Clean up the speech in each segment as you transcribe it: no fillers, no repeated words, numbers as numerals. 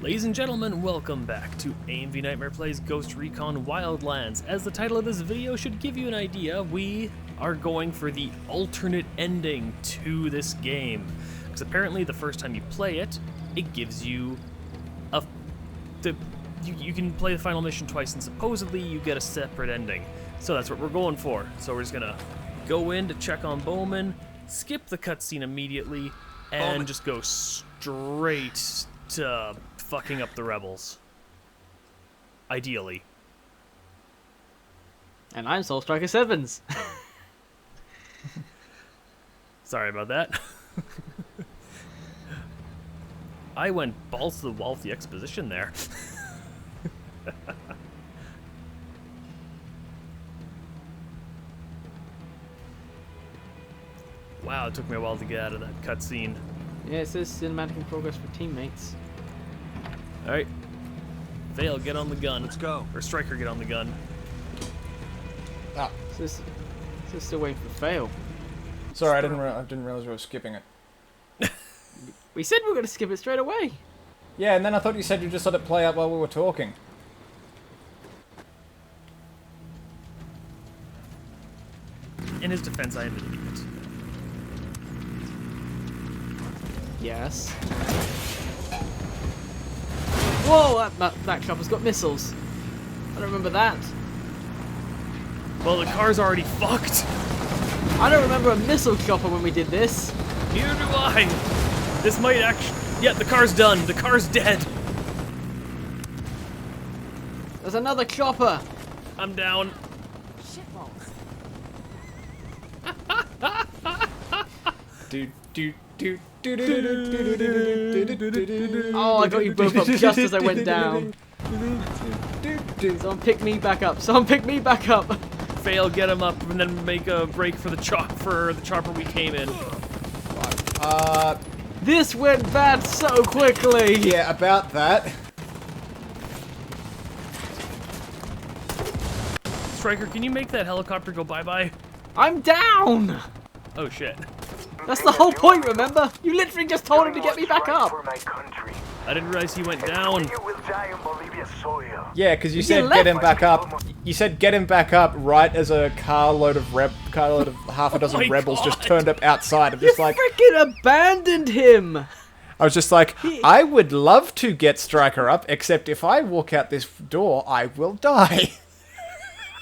Ladies and gentlemen, welcome back to AMV Nightmare Plays Ghost Recon Wildlands. As the title of this video should give you an idea, we are going for the alternate ending to this game. Because apparently the first time you play it, it gives you you can play the final mission twice and supposedly you get a separate ending. So that's what we're going for. So we're just gonna go in to check on Bowman, skip the cutscene immediately, and just go straight to fucking up the rebels. Ideally. And I'm Soul Striker 7s. Sorry about that. I went balls to the wall with the exposition there. Wow, it took me a while to get out of that cutscene. Yeah, it says cinematic in progress for teammates. Alright. Vale, get on the gun. Let's go. Or Striker, get on the gun. Ah, This is still waiting for fail. sorry, I didn't realize we were skipping it. We said we were going to skip it straight away. Yeah, and then I thought you said you just let it play out while we were talking. In his defense, I am an idiot. Yes. Whoa, that chopper's got missiles. I don't remember that. Well, the car's already fucked. I don't remember a missile chopper when we did this. Neither do I. This might actually... Yeah, the car's done. The car's dead. There's another chopper. I'm down. Oh, I got you both up just as I went down. Someone pick me back up. Someone pick me back up. Fail, get him up, and then make a break for the chopper we came in. This went bad so quickly. Yeah, about that. Striker, can you make that helicopter go bye-bye? I'm down. Oh, shit. That's the whole point, remember? You literally just told him to get me back up. I didn't realize he went down. Yeah, because you You said left. get him back up. You said get him back up right as a carload of half a dozen my rebels just God. turned up outside. I'm You just like, freaking abandoned him. I was just like, I would love to get Striker up, except if I walk out this door, I will die.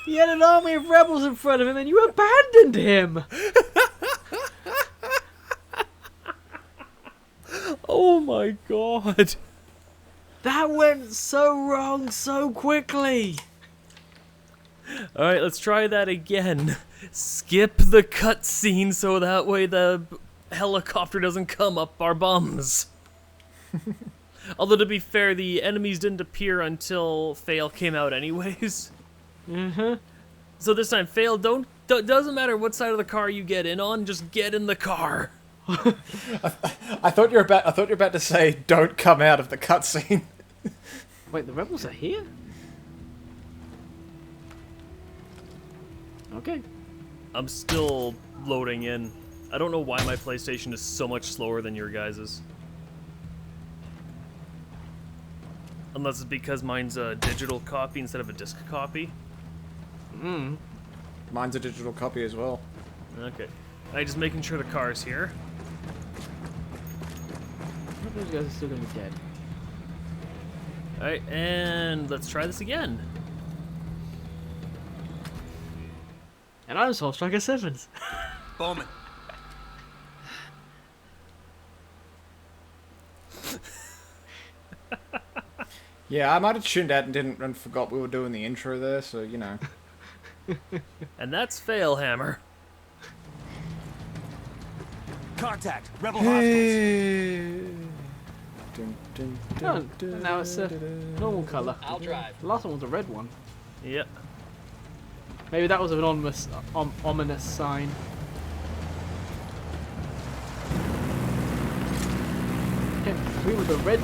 He had an army of rebels in front of him and you abandoned him. Oh my god. That went so wrong so quickly. Alright, let's try that again. Skip the cutscene so that way the helicopter doesn't come up our bums. Although, to be fair, the enemies didn't appear until Fail came out anyways. Mm-hmm. So this time, Fail, doesn't matter what side of the car you get in on, just get in the car. I thought you were about to say, don't come out of the cutscene. Wait, the rebels are here? Okay. I'm still loading in. I don't know why my PlayStation is so much slower than your guys's. Unless it's because mine's a digital copy instead of a disc copy. Mine's a digital copy as well. Okay. I'm just making sure the car's here. I hope those guys are still gonna be dead. Alright, and let's try this again. And I'm Soul Striker 7s. Bowman. Yeah, I might have tuned out and forgot we were doing the intro there, so you know. And that's Fail Hammer. Contact. Rebel hostiles. Oh, now it's a normal colour. I'll drive. The last one was a red one. Yep. Maybe that was an ominous sign. We were the red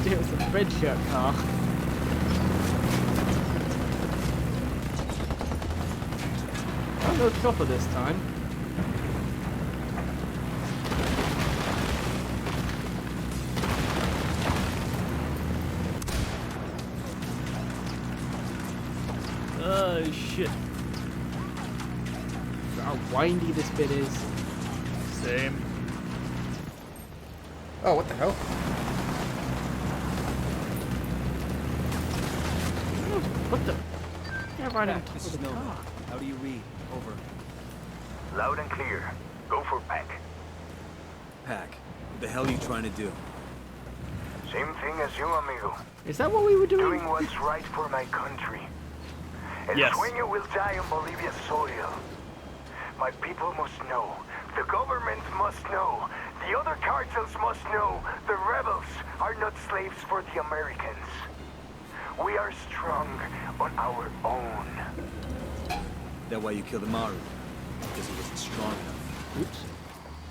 shirt car. Oh, no chopper this time. Shit. How windy this bit is. Same. Oh, what the hell? What the? Yeah, right on top This of is the Nova. car. How do you read? Over. Loud and clear. Go for pack. Pack. What the hell are you trying to do? Same thing as you, amigo. Is that what we were doing? Doing what's right for my country. El Yes. sueño will die on Bolivia's soil. My people must know. The government must know. The other cartels must know. The rebels are not slaves for the Americans. We are strong on our own. That why you killed Amaru? Because he wasn't strong enough. Oops.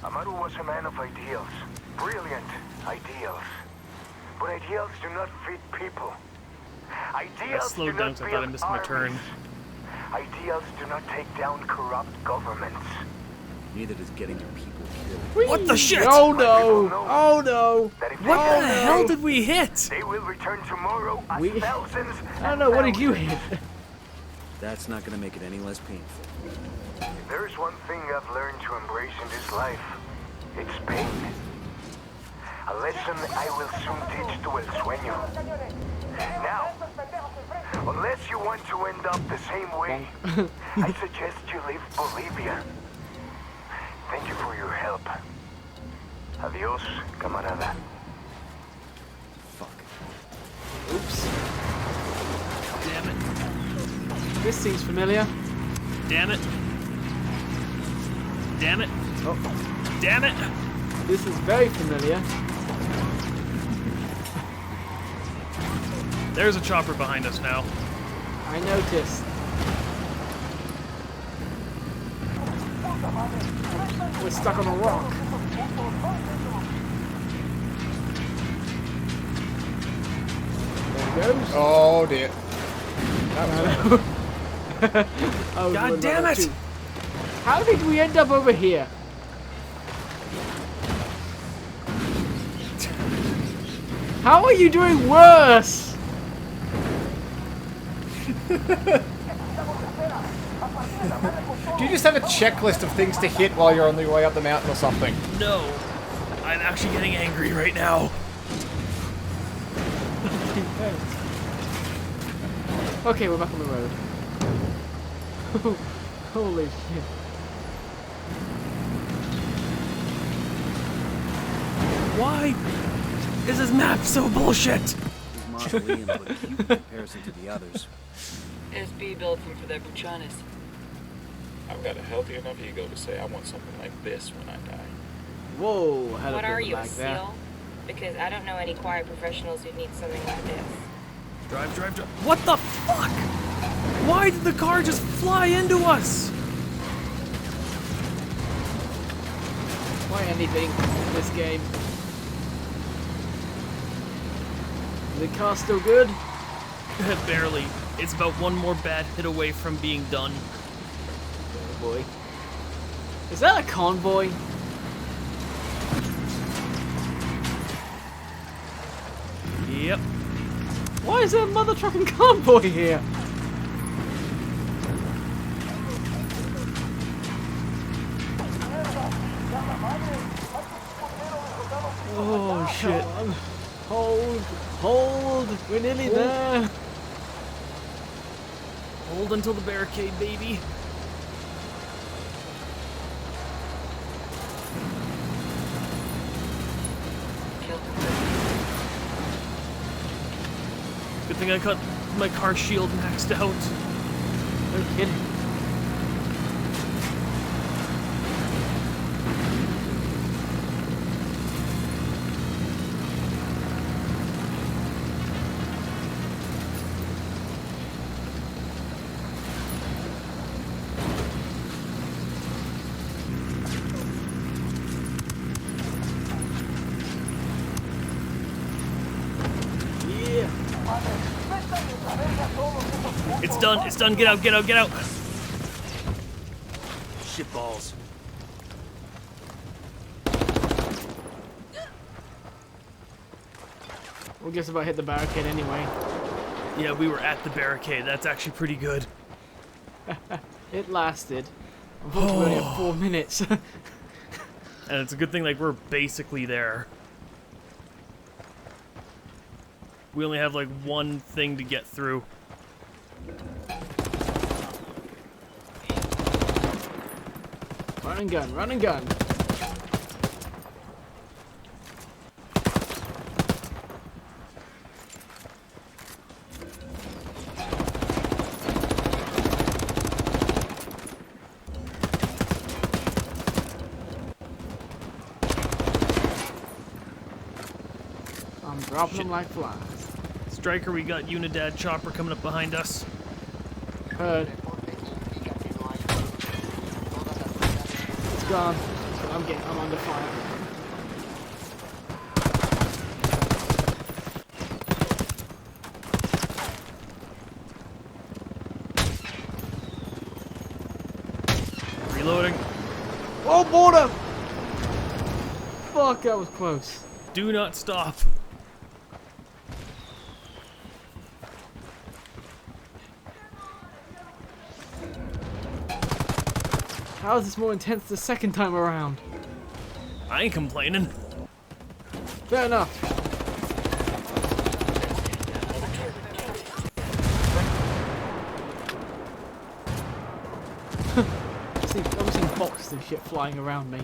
Amaru was a man of ideals. Brilliant ideals. But ideals do not feed people. I Ideals do slowed down not because I thought I build missed my turn. armies. Ideals do not take down corrupt governments. Neither does getting your people killed. What the shit? Oh no! Oh no! That if What they the get hell away, did we hit? they will return tomorrow as We- thousands. I don't know. What did you hit? That's not gonna make it any less painful. There's one thing I've learned to embrace in this life. It's pain. A lesson I will soon teach to El Sueño. Now, unless you want to end up the same way, I suggest you leave Bolivia. Thank you for your help. Adios, camarada. Fuck. Oops. Damn it. This seems familiar. Damn it. Damn it. Oh, Damn it. this is very familiar. There's a chopper behind us now. I noticed. We're stuck on a rock. There it goes. Oh dear. Oh, God no, damn no, it! two. How did we end up over here? How are you doing worse? Do you just have a checklist of things to hit while you're on the way up the mountain or something? No. I'm actually getting angry right now. Okay, we're back on the road. Holy shit. Why is this map so bullshit? These mausoleums look cute in comparison to the others. SB built them for their Puchanas. I've got a healthy enough ego to say I want something like this when I die. Whoa, had a What bit are of you, a lag there. SEAL? Because I don't know any quiet professionals who need something like this. Drive, drive, drive. What the fuck? Why did the car just fly into us? Why anything in this game? Is the car still good? Barely. It's about one more bad hit away from being done. Oh boy. Is that a convoy? Yep. Why is there a mother trucking convoy here? Oh shit. Come on. Hold, we're nearly there. Hold until the barricade, baby. Killed them. Good thing I got my car shield maxed out. No kidding. Yeah. It's done, it's done. Get out, get out, get out. Shitballs. We'll just about hit the barricade anyway. Yeah, we were at the barricade. That's actually pretty good. It lasted. Unfortunately, we only had 4 minutes. And it's a good thing, like, we're basically there. We only have, like, one thing to get through. Run and gun, run and gun. I'm dropping them like flies. Striker, we got Unidad Chopper coming up behind us. Heard. It's gone. I'm under fire. Reloading. Oh, border! Fuck, that was close. Do not stop. How is this more intense the second time around? I ain't complaining. Fair enough. I'm seeing boxes of shit flying around me.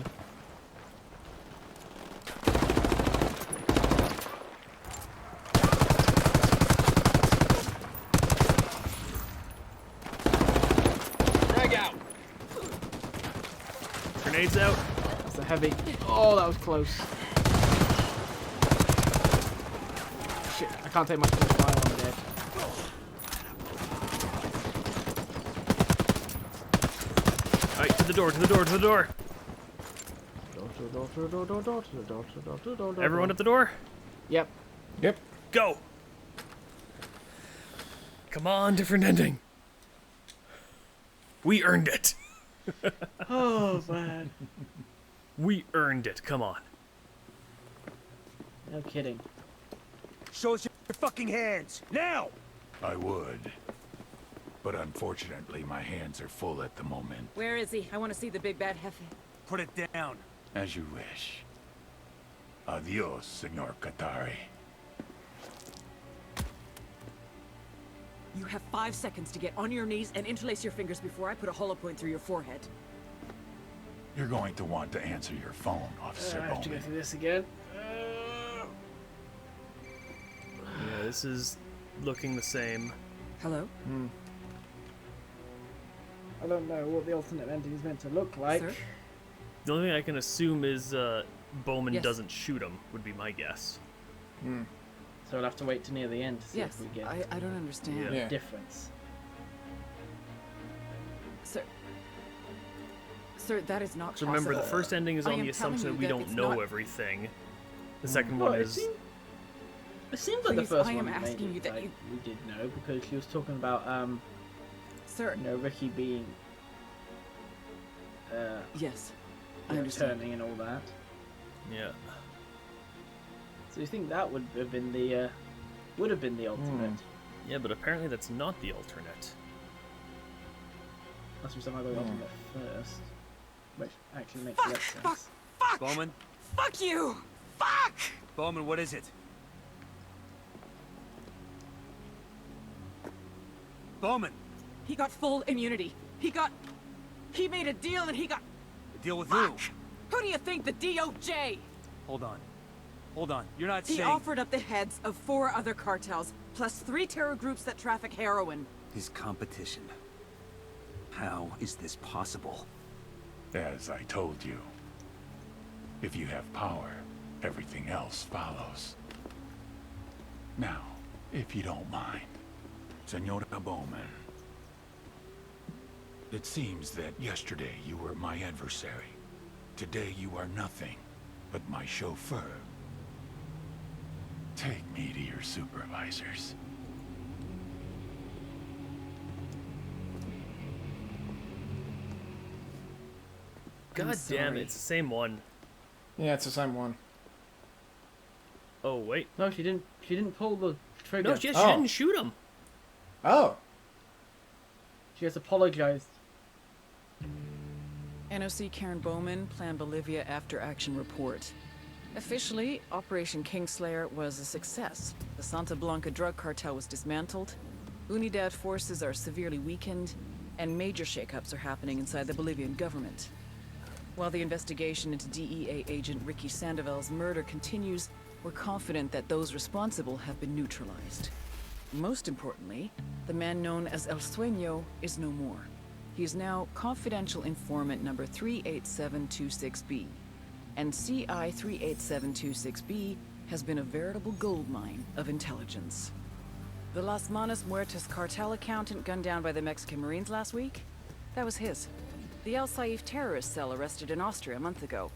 Frag out. Grenades out. That's a heavy. Oh, that was close. Shit, I can't take much more fire on dead. Alright, to the door, to the door, to the door. Everyone at the door? Yep. Yep. Go! Come on, different ending. We earned it. Oh, man. We earned it. Come on. No kidding. Show us your fucking hands now. I would. But unfortunately, my hands are full at the moment. Where is he? I want to see the big bad Jefe. Put it down. As you wish. Adios, Senor Katari. You have 5 seconds to get on your knees and interlace your fingers before I put a hollow point through your forehead. You're going to want to answer your phone, Officer I have to go Bowman. through this again. Yeah, this is looking the same. Hello? I don't know what the alternate ending is meant to look like. Sir? The only thing I can assume is Bowman Yes. doesn't shoot him, would be my guess. So we'll have to wait to near the end to see Yes. if we get I don't understand. a Yeah. difference. Sir. Sir, that is not So possible. remember, the first ending is I on am the telling assumption you that we that don't it's know not- everything. The second Well, one it is... seems like the Please, first I am one asking maybe, you that like, you- we did know because she was talking about Sir. Ricky being Yes. I understand. turning and all that. Yeah. So you think that would have been the alternate? Yeah, but apparently that's not the alternate. Must be somehow the alternate first, which actually makes less sense. Fuck! Bowman. Fuck you! Fuck! Bowman, what is it? Bowman. He got full immunity. He made a deal and he got... Deal with Fuck! who? Who do you think? The DOJ! Hold on. Hold on. You're not He saying... offered up the heads of 4 other cartels, plus 3 terror groups that traffic heroin. His competition. How is this possible? As I told you, if you have power, everything else follows. Now, if you don't mind, Senora Bowman, it seems that yesterday you were my adversary. Today you are nothing but my chauffeur. Take me to your supervisors. God damn sorry. it, it's the same one. Yeah, it's the same one. Oh, wait. No, she didn't pull the trigger. No, she Oh. didn't shoot him. Oh. She has apologized. NOC Karen Bowman, Plan Bolivia After Action Report. Officially, Operation Kingslayer was a success. The Santa Blanca drug cartel was dismantled, Unidad forces are severely weakened, and major shakeups are happening inside the Bolivian government. While the investigation into DEA agent Ricky Sandoval's murder continues, we're confident that those responsible have been neutralized. Most importantly, the man known as El Sueño is no more. He is now confidential informant number 38726B, and CI 38726B has been a veritable goldmine of intelligence. The Las Manos Muertas cartel accountant gunned down by the Mexican Marines last week? That was his. The El Saif terrorist cell arrested in Austria a month ago?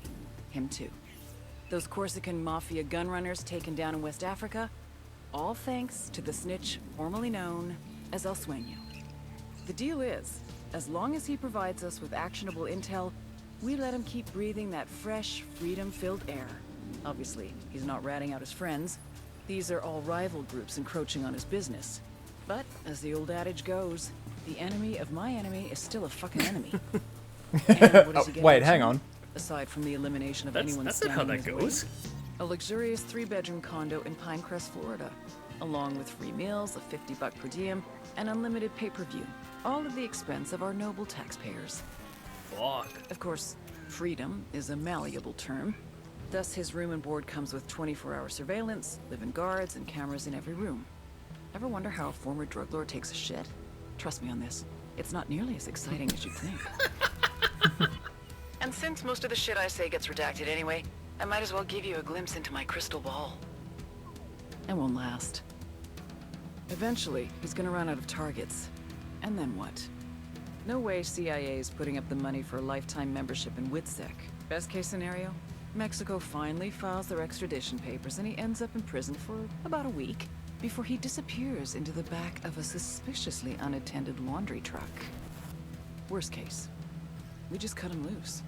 Him too. Those Corsican mafia gunrunners taken down in West Africa? All thanks to the snitch formerly known as El Sueño. The deal is, as long as he provides us with actionable intel, we let him keep breathing that fresh, freedom-filled air. Obviously, he's not ratting out his friends. These are all rival groups encroaching on his business. But, as the old adage goes, the enemy of my enemy is still a fucking enemy. And what does he get Wait, out hang of on. it? Aside from the elimination of anyone That's not how standing that in his goes. way, a luxurious 3-bedroom condo in Pinecrest, Florida, along with free meals, a $50 per diem, and unlimited pay-per-view, all at the expense of our noble taxpayers. Fuck. Of course, freedom is a malleable term. Thus, his room and board comes with 24-hour surveillance, live-in guards, and cameras in every room. Ever wonder how a former drug lord takes a shit? Trust me on this. It's not nearly as exciting as you'd think. And since most of the shit I say gets redacted anyway, I might as well give you a glimpse into my crystal ball. It won't last. Eventually, he's gonna run out of targets. And then what? No way CIA is putting up the money for a lifetime membership in WITSEC. Best case scenario? Mexico finally files their extradition papers and he ends up in prison for about a week before he disappears into the back of a suspiciously unattended laundry truck. Worst case, we just cut him loose.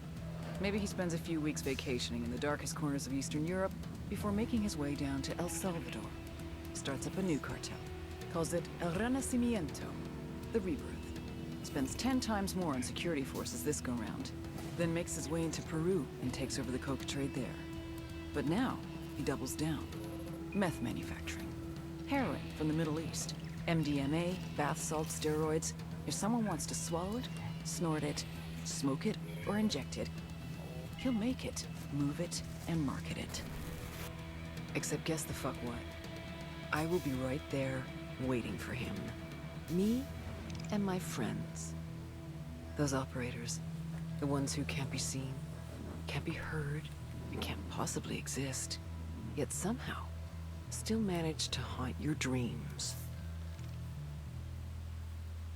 Maybe he spends a few weeks vacationing in the darkest corners of Eastern Europe before making his way down to El Salvador. Starts up a new cartel. Calls it El Renacimiento, the Rebirth. Spends 10 times more on security forces this go-round. Then makes his way into Peru and takes over the coke trade there. But now, he doubles down. Meth manufacturing. Heroin from the Middle East. MDMA, bath salt, steroids. If someone wants to swallow it, snort it, smoke it, or inject it, he'll make it, move it, and market it. Except guess the fuck what? I will be right there, waiting for him. Me and my friends. Those operators. The ones who can't be seen, can't be heard, and can't possibly exist, yet somehow still manage to haunt your dreams.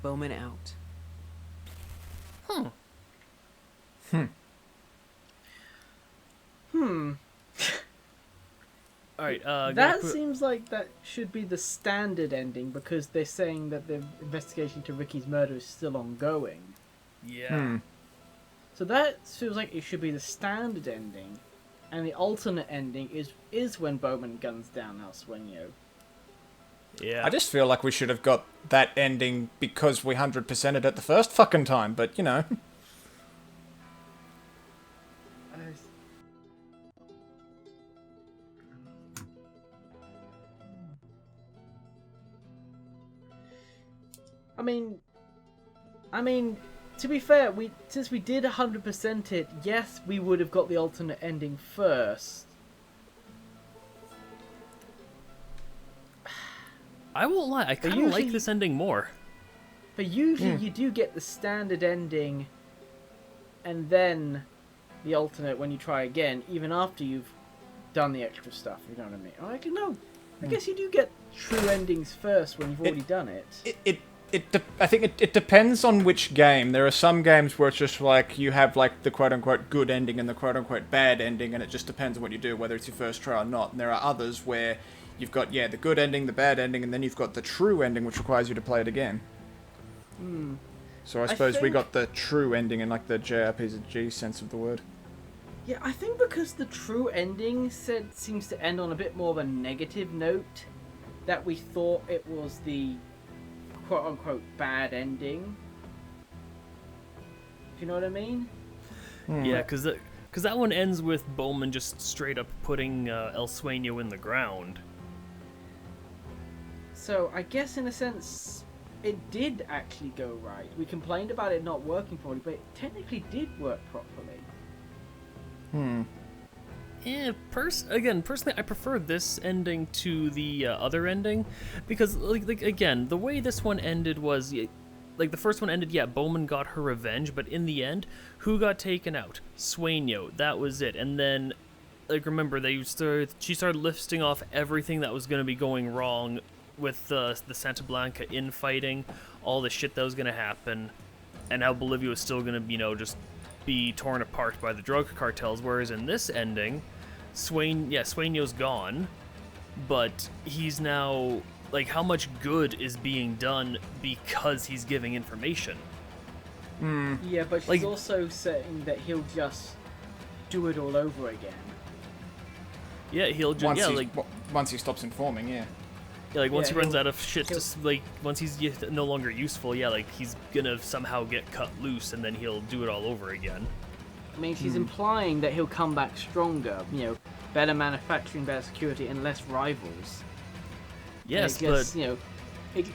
Bowman out. Alright, That seems like that should be the standard ending because they're saying that the investigation to Ricky's murder is still ongoing. Yeah. So that feels like it should be the standard ending, and the alternate ending is when Bowman guns down El Sueño. Yeah. I just feel like we should have got that ending because we 100%ed it the first fucking time, but you know. I mean, to be fair, since we did 100% it, yes, we would have got the alternate ending first. I won't lie, I kind of like this ending more. But usually you do get the standard ending and then the alternate when you try again, even after you've done the extra stuff, you know what I mean? I guess you do get true endings first when you've already done it. I think it depends on which game. There are some games where it's just like you have like the quote-unquote good ending and the quote-unquote bad ending, and it just depends on what you do, whether it's your first try or not. And there are others where you've got, the good ending, the bad ending, and then you've got the true ending, which requires you to play it again. So I suppose we got the true ending in like the JRPG sense of the word. Yeah, I think because the true ending seems to end on a bit more of a negative note, that we thought it was the quote-unquote bad ending. you know what I mean? Yeah, because that one ends with Bowman just straight up putting El Sueño in the ground. So I guess in a sense, it did actually go right. We complained about it not working properly, but it technically did work properly. Yeah, personally, I prefer this ending to the other ending, because like again, the way this one ended was, like the first one ended, yeah, Bowman got her revenge, but in the end, who got taken out? Sueño, that was it. And then, like, remember, she started listing off everything that was going to be going wrong with the Santa Blanca infighting, all the shit that was going to happen, and how Bolivia was still going to, just be torn apart by the drug cartels, whereas in this ending, Sueño's gone, but he's now, like, how much good is being done because he's giving information? Yeah, but she's also saying that he'll just do it all over again. Yeah, he'll just, once he stops informing, yeah. Yeah, like, once Yeah, he runs out of shit, once he's no longer useful, yeah, like, he's gonna somehow get cut loose, and then he'll do it all over again. I mean, she's implying that he'll come back stronger, better manufacturing, better security, and less rivals. Yes, and it just,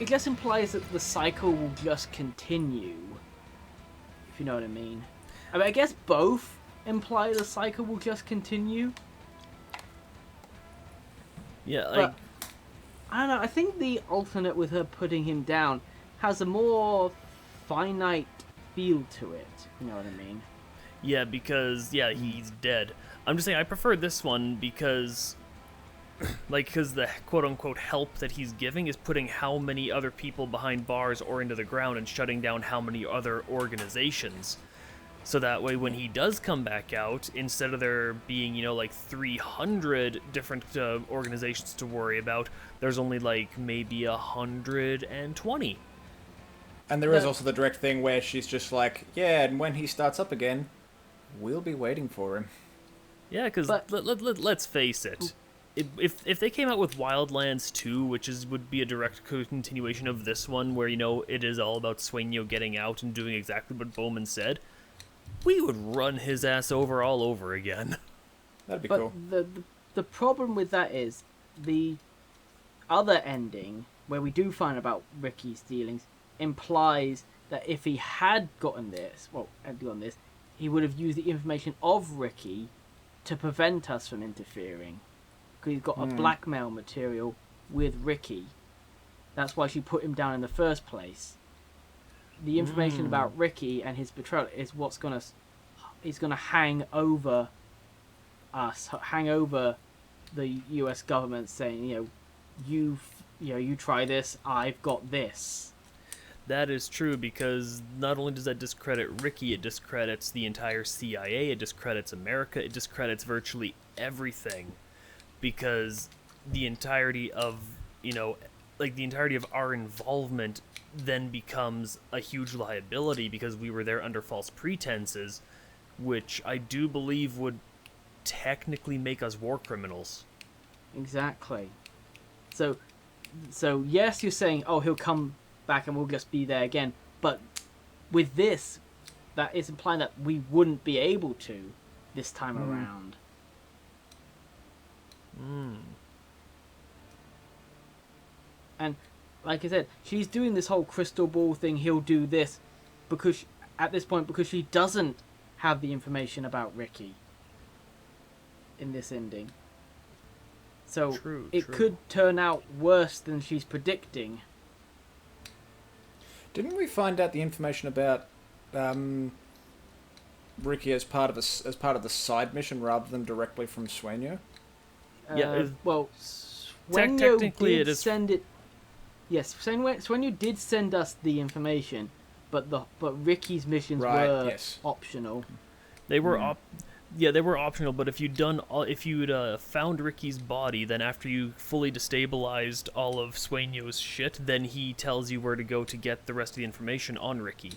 it just implies that the cycle will just continue, if you know what I mean. I mean, I guess both imply the cycle will just continue. Yeah, But, I don't know, I think the alternate with her putting him down has a more finite feel to it, you know what I mean? yeah, because, yeah, he's dead. I'm just saying, I prefer this one because, because the quote-unquote help that he's giving is putting how many other people behind bars or into the ground and shutting down how many other organizations. So that way, when he does come back out, instead of there being, 300 different organizations to worry about, there's only, maybe 120. And there is also the direct thing where she's just like, yeah, and when he starts up again, we'll be waiting for him. Yeah, because let's face it. If they came out with Wildlands 2, which would be a direct continuation of this one, where, it is all about Sueño getting out and doing exactly what Bowman said, we would run his ass over all over again. That'd be But cool. the problem with that is the other ending, where we do find about Ricky's dealings, implies that if he had gotten this, he would have used the information of Ricky to prevent us from interfering. Because he's got a blackmail material with Ricky. That's why she put him down in the first place. The information about Ricky and his betrayal is what's gonna hang over us, hang over the U.S. government, saying, you try this, I've got this. That is true, because not only does that discredit Ricky, it discredits the entire CIA, it discredits America, it discredits virtually everything, because the entirety of our involvement then becomes a huge liability, because we were there under false pretenses, which I do believe would technically make us war criminals. Exactly. So yes, you're saying, oh, he'll come back and we'll just be there again, but with this, that is implying that we wouldn't be able to this time around. And like I said, she's doing this whole crystal ball thing, he'll do this, because she doesn't have the information about Ricky in this ending. So it could turn out worse than she's predicting. Didn't we find out the information about Ricky as part of the side mission rather than directly from Sueño? Technically it is. Send it. Yes, Sueño did send us the information, but Ricky's missions were optional. They were they were optional. But if you'd found Ricky's body, then after you fully destabilized all of Sueño's shit, then he tells you where to go to get the rest of the information on Ricky.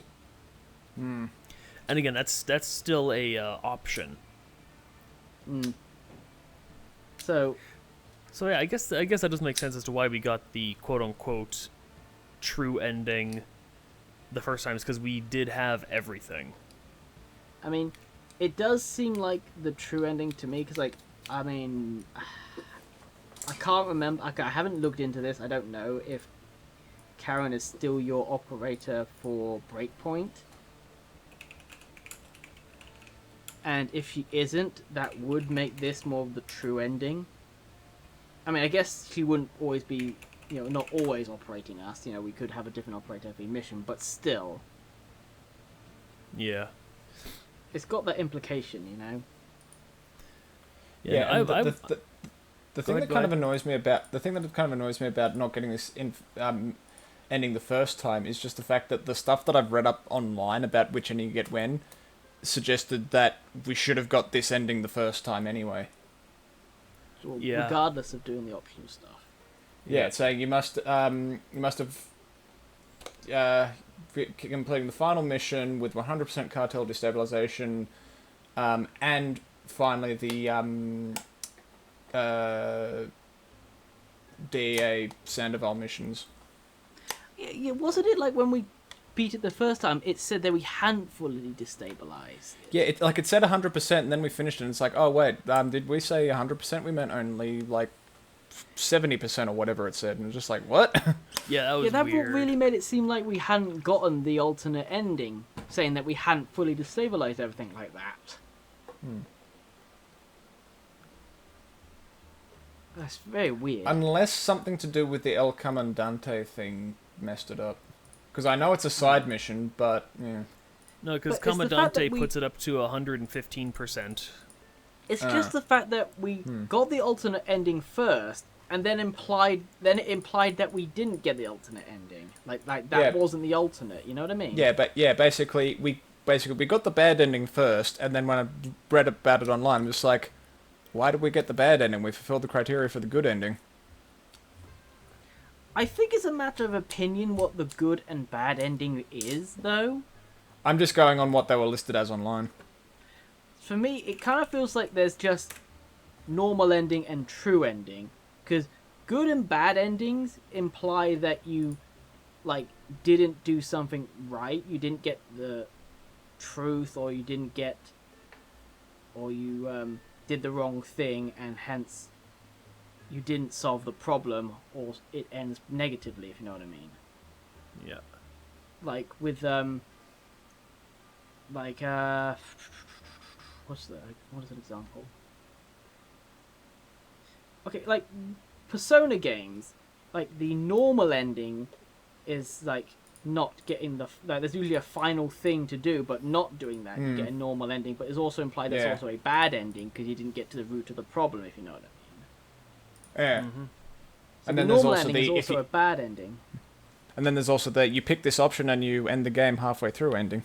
And again, that's still a option. So yeah, I guess that does make sense as to why we got the quote-unquote true ending the first time, is because we did have everything. I mean, it does seem like the true ending to me, because, like, I mean, I can't remember. I haven't looked into this. I don't know if Karen is still your operator for Breakpoint. And if she isn't, that would make this more of the true ending. I mean, I guess she wouldn't always be, not always operating us. We could have a different operator every mission, but still. Yeah. It's got that implication, Yeah, I the thing that kind of annoys me about not getting this ending the first time is just the fact that the stuff that I've read up online about which ending you get when suggested that we should have got this ending the first time anyway. Yeah. Regardless of doing the optional stuff. Yeah, it's saying you must have completing the final mission with 100% cartel destabilization, and finally the DEA Sandoval missions. Yeah, wasn't it like when we beat it the first time, it said that we hadn't fully destabilized? Yeah, it said 100%, and then we finished it, and it's like, oh wait, did we say 100%? We meant only like 70% or whatever it said, and it's just like, what? Yeah, that was that weird. really made it seem like we hadn't gotten the alternate ending, saying that we hadn't fully destabilized everything like that. That's very weird. Unless something to do with the El Comandante thing messed it up. Because I know it's a side mission, but yeah. No, because But it's the fact that Commandante puts it up to 115%. It's just the fact that we got the alternate ending first, and then it implied that we didn't get the alternate ending. Like that wasn't the alternate. You know what I mean? Yeah, but basically we got the bad ending first, and then when I read about it online, I'm just like, why did we get the bad ending? We fulfilled the criteria for the good ending. I think it's a matter of opinion what the good and bad ending is, though. I'm just going on what they were listed as online. For me, it kind of feels like there's just normal ending and true ending. Because good and bad endings imply that you, didn't do something right. You didn't get the truth, or you didn't get... Or you did the wrong thing, and hence you didn't solve the problem, or it ends negatively, if you know what I mean. Yeah. Like with, what is an example? Okay, like Persona games, like the normal ending is not getting there's usually a final thing to do, but not doing that you get a normal ending, but it's also implied there's also a bad ending because you didn't get to the root of the problem, if you know what I mean. Yeah. So And the then there's normal also ending the is also a bad ending. And then there's also the you pick this option and you end the game halfway through ending.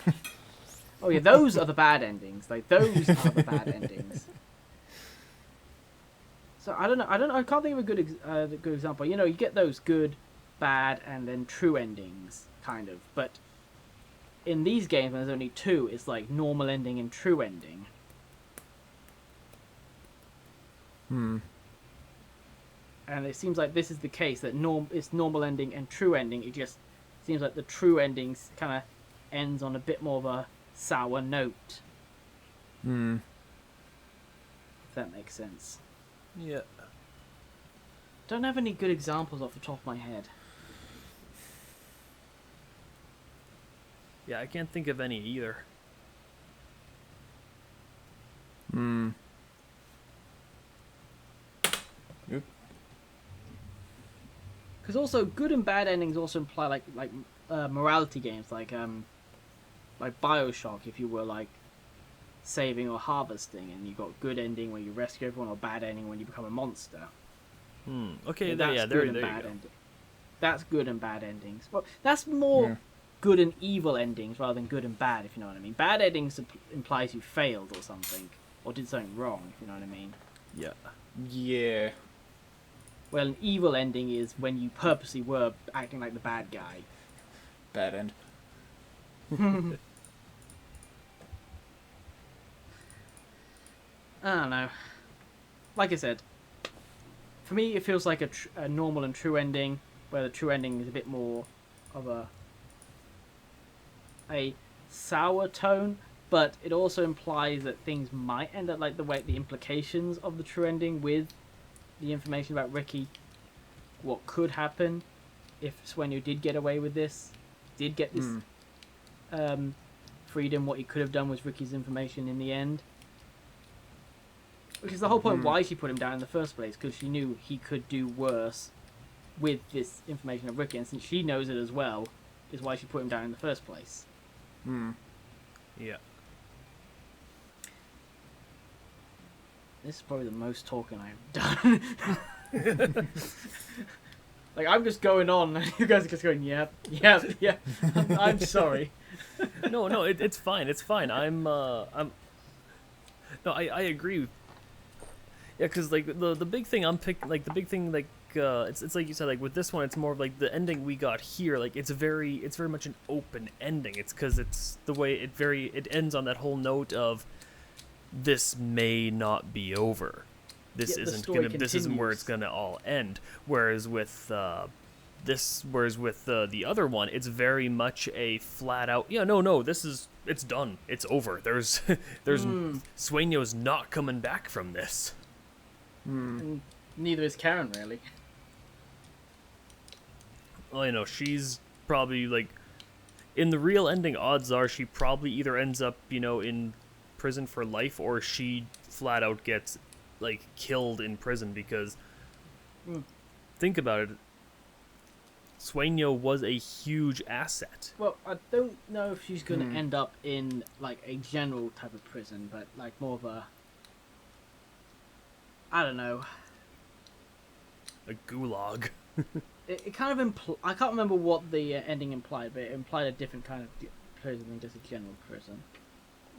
Oh yeah, those are the bad endings. Those are the bad endings. So I don't know. I can't think of a good example. You get those good, bad, and then true endings, kind of. But in these games, when there's only two, it's like normal ending and true ending. And it seems like this is the case, that it's normal ending and true ending. It just seems like the true endings kind of ends on a bit more of a sour note. If that makes sense. Yeah. Don't have any good examples off the top of my head. Yeah, I can't think of any either. Because also good and bad endings also imply morality games, like BioShock, if you were saving or harvesting, and you got good ending when you rescue everyone, or bad ending when you become a monster. Okay, That's there good you and go. bad ending. That's good and bad endings. Well, that's more good and evil endings rather than good and bad, if you know what I mean. Bad endings implies you failed or something, or did something wrong, if you know what I mean. Yeah. Yeah. Well, an evil ending is when you purposely were acting like the bad guy. Bad end. I don't know. Like I said, for me it feels like a normal and true ending, where the true ending is a bit more of a sour tone, but it also implies that things might end up like the implications of the true ending with the information about Ricky, what could happen if Sueño did get away with this, did get this freedom, what he could have done with Ricky's information in the end. Which is the whole point why she put him down in the first place, because she knew he could do worse with this information of Ricky, and since she knows it as well, is why she put him down in the first place. Yeah. This is probably the most talking I've done. Like, I'm just going on, and you guys are just going, yeah. I'm sorry. No, it's fine. It's fine. No, I agree. Yeah, because like the big thing I'm picking, like the big thing, like it's like you said, like with this one, it's more of like the ending we got here. Like it's very much an open ending. It's because it's the way it ends on that whole note of this may not be over. This isn't where it's gonna all end. Whereas with the other one, it's very much a flat out, it's done. It's over. There's Sueño's not coming back from this. And neither is Karen, really. Well, she's probably like, in the real ending, odds are she probably either ends up, in prison for life, or she flat out gets like killed in prison, because think about it, Sueño was a huge asset. Well, I don't know if she's going to end up in like a general type of prison, but like more of a, I don't know, a gulag. it kind of I can't remember what the ending implied, but it implied a different kind of prison than just a general prison.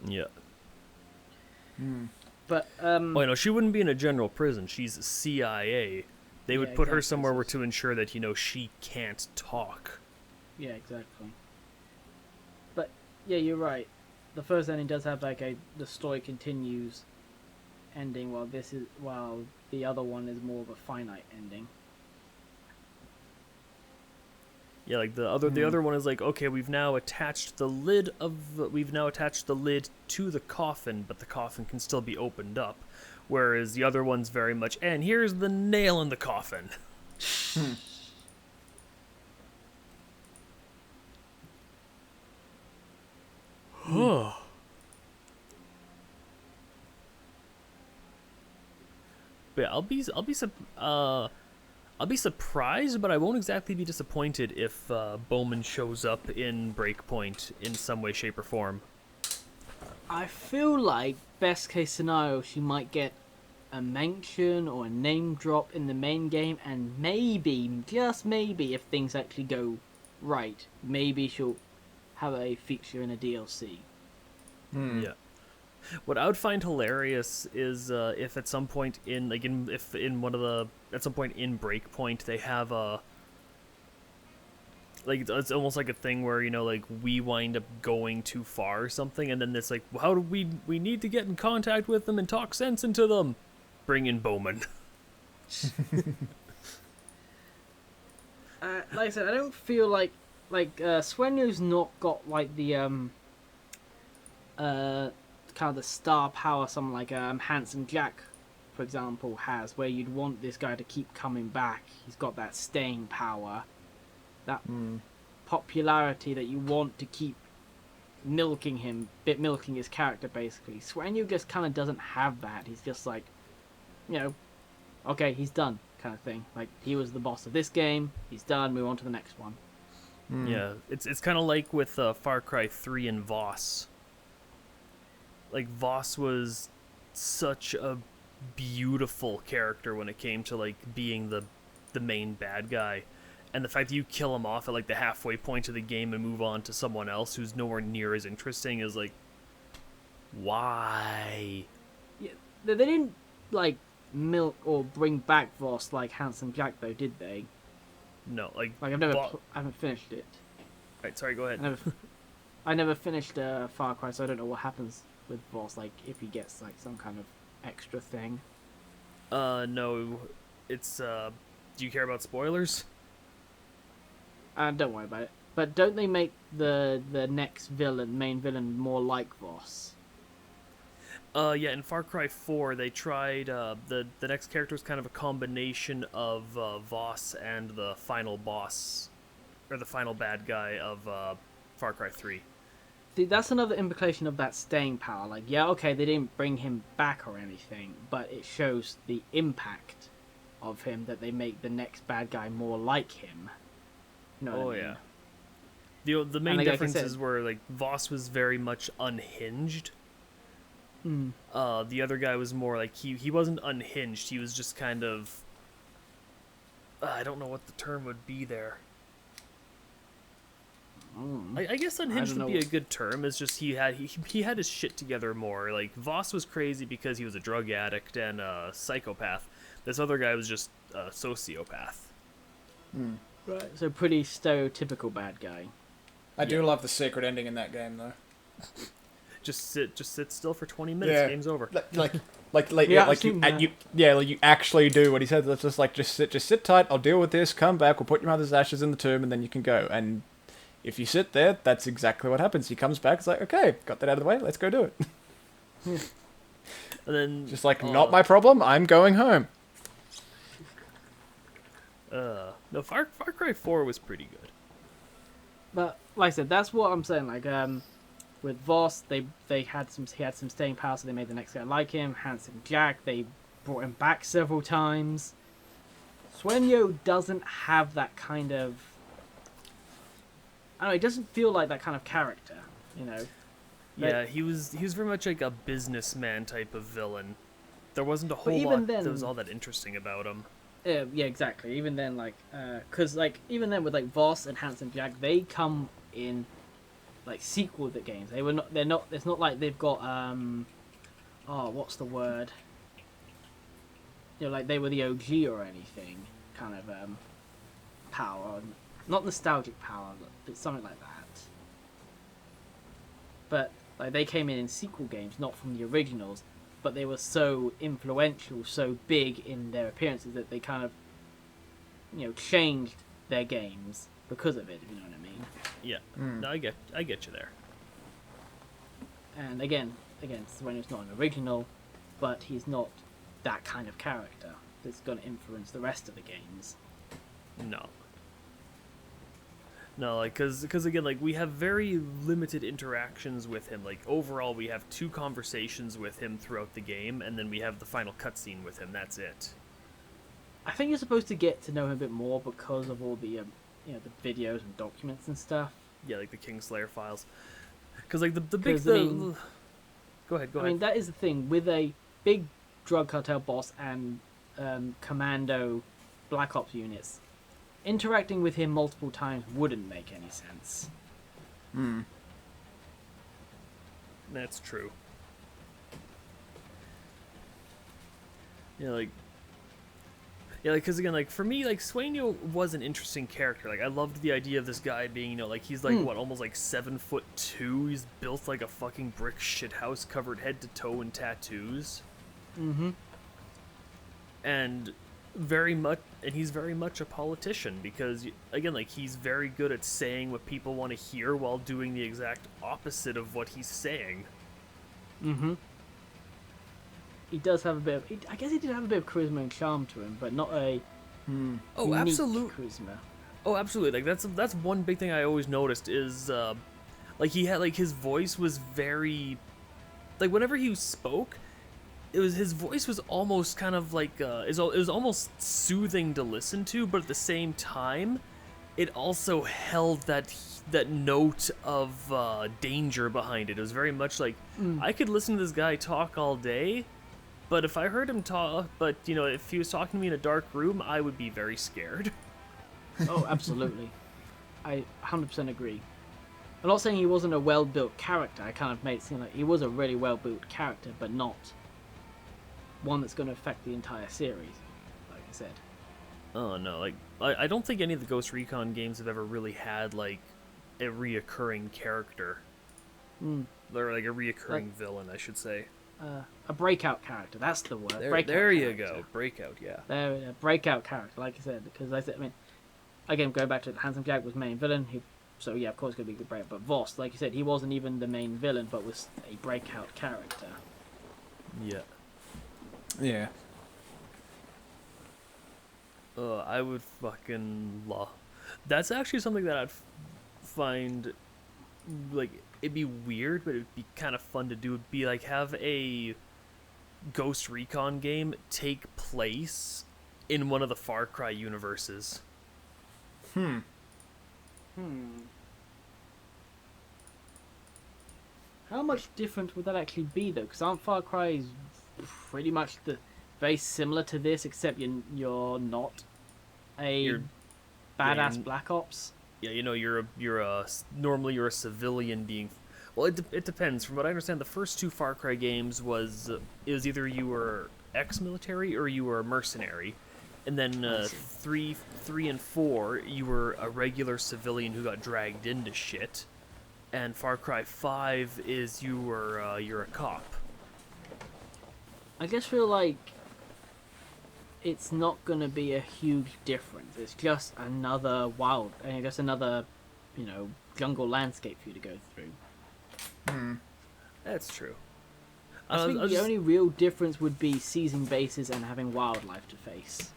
Yeah. But she wouldn't be in a general prison. She's CIA. They would put her somewhere to ensure that she can't talk. Yeah, exactly. But yeah, you're right. The first ending does have like the story continues ending, while the other one is more of a finite ending. Yeah, like the other one is like, okay, we've now attached the lid to the coffin, but the coffin can still be opened up. Whereas the other one's very much, and here's the nail in the coffin. But yeah, I'll be surprised, but I won't exactly be disappointed if Bowman shows up in Breakpoint in some way, shape, or form. I feel like, best case scenario, she might get a mention or a name drop in the main game, and maybe, just maybe, if things actually go right, maybe she'll have a feature in a DLC. Yeah. What I would find hilarious is if at some point at some point in Breakpoint they have a, like, it's almost like a thing where we wind up going too far or something, and then it's like, how do we need to get in contact with them and talk sense into them. Bring in Bowman. Like I said, I don't feel like Sueño's not got like the kind of the star power someone like Handsome Jack, for example, has, where you'd want this guy to keep coming back. He's got that staying power, that popularity that you want to keep milking his character, basically. Sueño just kind of doesn't have that. He's just like, okay, he's done, kind of thing. Like, he was the boss of this game, he's done, move on to the next one. Yeah, it's kind of like with Far Cry 3 and Voss. Like, Voss was such a beautiful character when it came to, like, being the main bad guy. And the fact that you kill him off at, like, the halfway point of the game and move on to someone else who's nowhere near as interesting is, like, why? Yeah, they didn't, like, milk or bring back Voss like Handsome Jack, though, did they? No, like I haven't finished it. Right, sorry, go ahead. I never finished Far Cry, so I don't know what happens with Voss, like, if he gets, like, some kind of extra thing. No, it's, do you care about spoilers? Don't worry about it. But don't they make the next main villain, more like Voss? Yeah, in Far Cry 4, they tried, the next character was kind of a combination of Voss and the final boss, or the final bad guy of Far Cry 3. See, that's another implication of that staying power. Like, yeah, okay, they didn't bring him back or anything, but it shows the impact of him, that they make the next bad guy more like him. You know what I mean? Yeah. The main like I differences said- were, like, Voss was very much unhinged. The other guy was more like, he wasn't unhinged, he was just kind of, I don't know what the term would be there. I guess unhinged would be a good term. It's just he had his shit together more. Like, Voss was crazy because he was a drug addict and a psychopath. This other guy was just a sociopath. Right. So pretty stereotypical bad guy. I do love the secret ending in that game, though. Just sit still for 20 minutes. Game's over. You actually do what he said. It's just sit tight. I'll deal with this. Come back. We'll put your mother's ashes in the tomb, and then you can go. And if you sit there, that's exactly what happens. He comes back. It's like, okay, got that out of the way. Let's go do it. And then Just like, not my problem. I'm going home. No, Far Cry 4 was pretty good. But like I said, that's what I'm saying. Like, with Voss, he had some staying power, so they made the next guy like him. Handsome Jack, they brought him back several times. Sueño doesn't have that kind of. I don't know. He doesn't feel like that kind of character, you know. Yeah, he was very much like a businessman type of villain. There wasn't a whole even lot then- that was all that interesting about him. Yeah, exactly. Even then, like, because like even then with like Voss and Handsome Jack, they come in like sequel the games. They were not. They're not. It's not like they've got what's the word? You know, like they were the OG or anything. Kind of power, not nostalgic power, but something like that. But like they came in sequel games, not from the originals. But they were so influential, so big in their appearances that they kind of, you know, changed their games because of it. If you know what I mean. Yeah, no, I get you there. And again, Sueño's not an original, but he's not that kind of character that's going to influence the rest of the games. No, like, cause again, like, we have very limited interactions with him. Like, overall, we have 2 conversations with him throughout the game, and then we have the final cutscene with him. That's it. I think you're supposed to get to know him a bit more because of all the, you know, the videos and documents and stuff. Yeah, like the Kingslayer files. Cause like the big 'Cause, I mean- Go ahead. I mean, that is the thing with a big drug cartel boss and commando Black Ops units. Interacting with him multiple times wouldn't make any sense. That's true. Yeah, because again, like, for me, like, Sueño was an interesting character. Like, I loved the idea of this guy being, you know, like, he's like almost like 7'2". He's built like a fucking brick shithouse, covered head to toe in tattoos. And he's very much a politician because, again, like, he's very good at saying what people want to hear while doing the exact opposite of what he's saying. He does have a bit of. I guess he did have a bit of charisma and charm to him, but not a. Oh, unique absolutely. Charisma. Oh, absolutely. Like, that's one big thing I always noticed is, like, he had, like, his voice was very, like, whenever he spoke, his voice was almost kind of like, it was almost soothing to listen to, but at the same time, it also held that note of danger behind it. It was very much like, I could listen to this guy talk all day, but if I heard him talk, but, you know, if he was talking to me in a dark room, I would be very scared. Oh, absolutely. I 100% agree. I'm not saying he wasn't a well-built character. I kind of made it seem like he was a really well-built character, but not one that's going to affect the entire series, like I said. Oh, no, like, I don't think any of the Ghost Recon games have ever really had, like, a reoccurring character. Or, like, a reoccurring villain, I should say. A breakout character, that's the word. There you go, breakout, yeah. Breakout character, like I said, because I mean, again, going back to Handsome Jack was main villain, he So yeah, of course it's gonna be a good break. But Voss, like you said, he wasn't even the main villain, but was a breakout character. Yeah. Yeah. I would fucking love. That's actually something that I'd find, like, it'd be weird, but it'd be kind of fun to do. It'd be like have a Ghost Recon game take place in one of the Far Cry universes. How much different would that actually be, though? Because aren't Far Cry pretty much very similar to this, except you're not a badass Black Ops? Yeah, you know, normally you're a civilian being. Well, it depends. From what I understand, the first two Far Cry games it was either you were ex-military or you were a mercenary, and then 3 and 4 you were a regular civilian who got dragged into shit, and Far Cry 5 is you're a cop. I just feel like it's not going to be a huge difference. It's just another jungle landscape for you to go through. That's true. I think the only real difference would be seizing bases and having wildlife to face.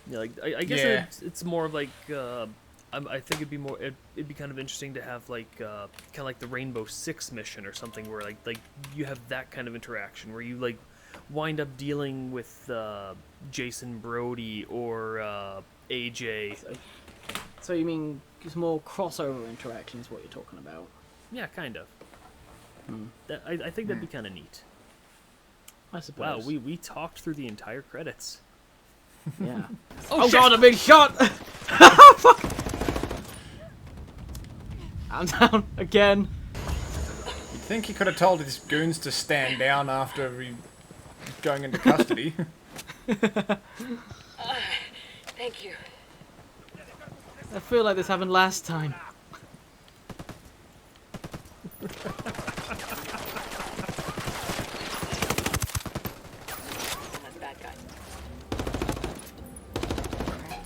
Yeah, like I guess it's more of like I think it'd be kind of interesting to have like kind of like the Rainbow Six mission or something where like you have that kind of interaction where you like wind up dealing with Jason Brody or AJ. So you mean just more crossover interaction is what you're talking about? Yeah, kind of. I think that'd be kind of neat. I suppose. Wow, we talked through the entire credits. Yeah. Oh God, a big shot! Oh, fuck! I'm down again. You'd think he could have told his goons to stand down after going into custody. Thank you. I feel like this happened last time.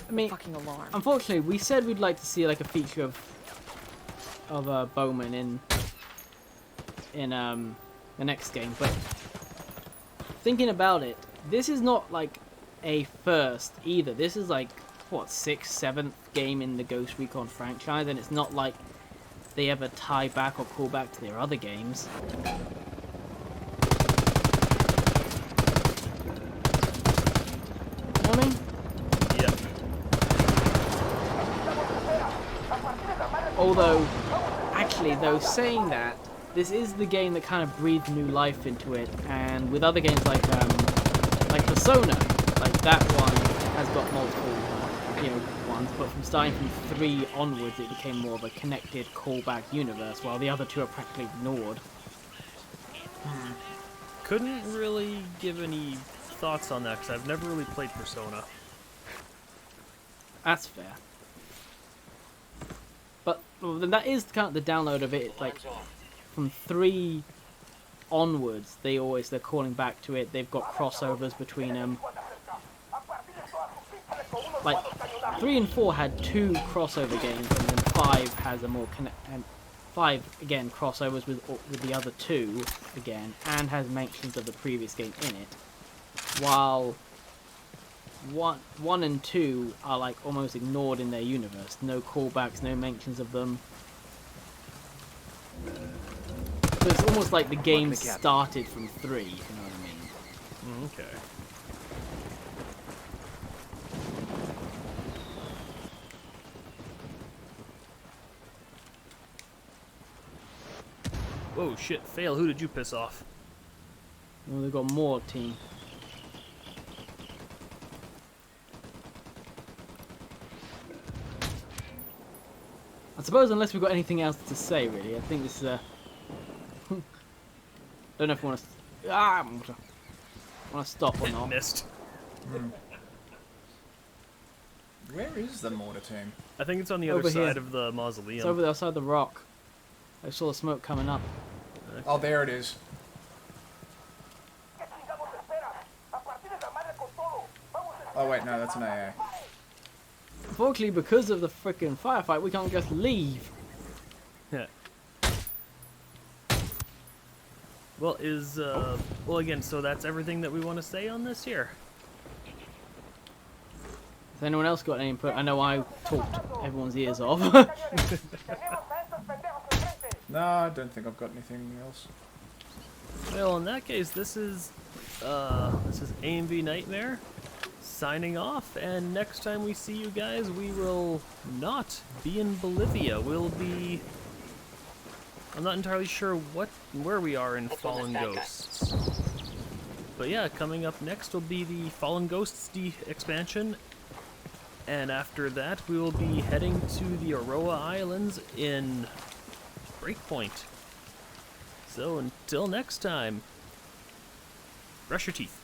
I mean, Fucking alarm. unfortunately, we said we'd like to see like a feature of Bowman in the next game, but thinking about it, this is not like a first either. This is like what 6th, 7th game in the Ghost Recon franchise, and it's not like they ever tie back or call back to their other games. You know what I mean? Although, actually, though, saying that, this is the game that kind of breathed new life into it, and with other games like Persona, like that one has got multiple, ones, but from starting from 3 onwards, it became more of a connected callback universe, while the other 2 are practically ignored. Couldn't really give any thoughts on that because I've never really played Persona. That's fair. But then that is kind of the download of it. Like from 3 onwards, they're calling back to it. They've got crossovers between them. Like 3 and 4 had 2 crossover games, and then 5 has a more and 5 again crossovers with the other 2 again, and has mentions of the previous game in it. While 1 and 2 are like almost ignored in their universe. No callbacks, no mentions of them. So it's almost like the game started from 3, if you know what I mean. Okay. Whoa, shit, fail. Who did you piss off? Well, they've got more team. I suppose unless we've got anything else to say, really, I think this is a... Don't know if we want to... want to stop or not. Missed. Where is the mortar team? I think it's on the Over other here. side of the mausoleum. It's over there outside the rock. I saw the smoke coming up. Oh, there it is. Oh wait, no, that's an AA. Unfortunately, because of the freaking firefight, we can't just leave. Well, well, again, so that's everything that we want to say on this here. Has anyone else got any input? I know I talked everyone's ears off. No, I don't think I've got anything else. Well, in that case, this is AMV Nightmare signing off, and next time we see you guys, we will not be in Bolivia. We'll be... I'm not entirely sure where we are in Fallen Ghosts. But yeah, coming up next will be the Fallen Ghosts expansion, and after that we will be heading to the Aroa Islands in Breakpoint. So until next time, brush your teeth.